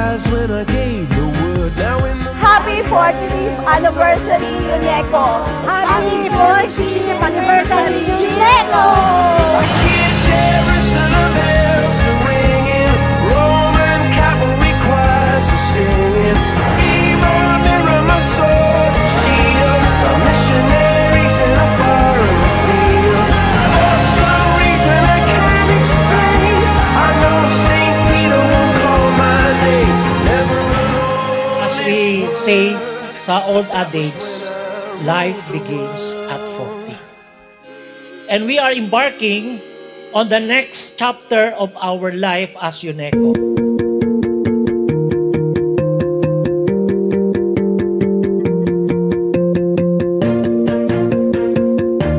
eyes when I gave the word. Now in the Happy 45th anniversary, UNECO! Happy 45th anniversary, UNECO! I hear Jerusalem bells are ringing, Roman cavalry choirs are singing. Be my mirror, my sword and shield, my missionaries in a foreign field. For some reason I can't explain, I know St. Peter won't call my name. Never alone. As we say sa old adage, life begins at 40. And we are embarking on the next chapter of our life as UNECO.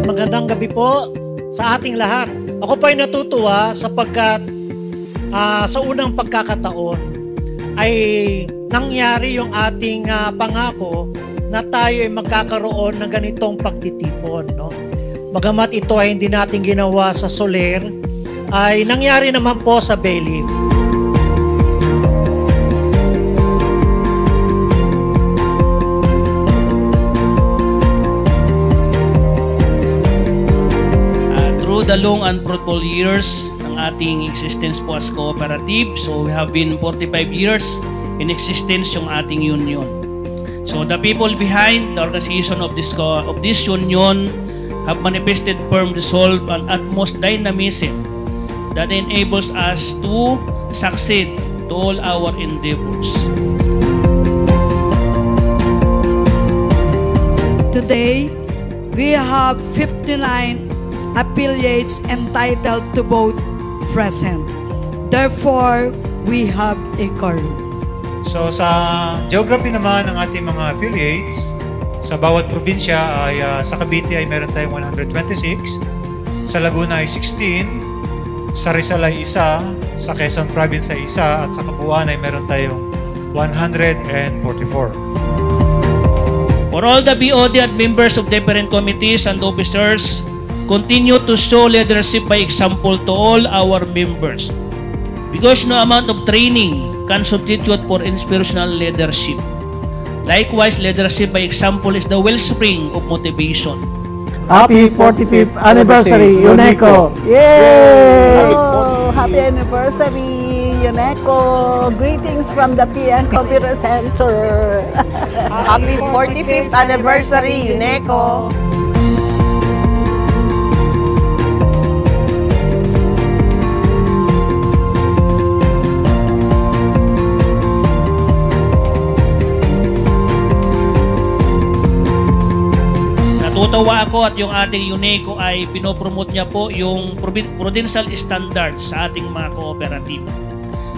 Magandang gabi po sa ating lahat. Ako po ay natutuwa sapagkat sa unang pagkakataon ay nangyari yung ating pangako na tayo ay magkakaroon ng ganitong pagtitipon. No? Bagamat ito ay hindi natin ginawa sa Soler, ay nangyari naman po sa Bayleaf. Through the long and fruitful years ng ating existence po as cooperative, so we have been 45 years in existence yung ating union. So the people behind the organization of this union have manifested firm resolve and utmost dynamism that enables us to succeed to all our endeavors. Today, we have 59 affiliates entitled to vote present. Therefore, we have a quorum. So sa geography naman ng ating mga affiliates, sa bawat probinsya ay sa Cavite ay meron tayong 126, sa Laguna ay 16, sa Rizal ay isa, sa Quezon Province ay isa, at sa Cabuan ay meron tayong 144. For all the BOD and members of different committees and officers, continue to show leadership by example to all our members. Because no amount of training can substitute for inspirational leadership. Likewise, leadership by example is the wellspring of motivation. Happy 45th anniversary, UNECO! Yay! Oh, happy anniversary, UNECO! Greetings from the PN Computer Center! Happy 45th anniversary, UNECO! Natutuwa ako at yung ating UNECO ay pinopromote niya po yung prudential standards sa ating mga cooperative.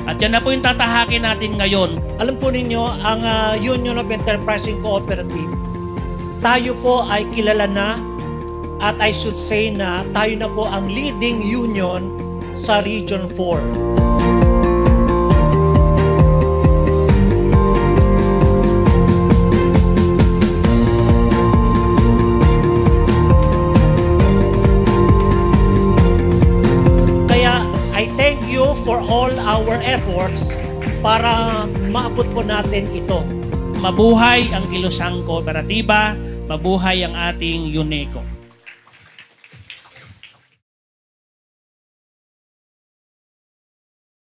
At yan na po yung tatahakin natin ngayon. Alam po ninyo, ang Union of Enterprising Cooperative, tayo po ay kilala na at I should say na tayo na po ang leading union sa Region 4. For all our efforts para maabot po natin ito. Mabuhay ang Kilosang Kooperatiba, mabuhay ang ating UNECO.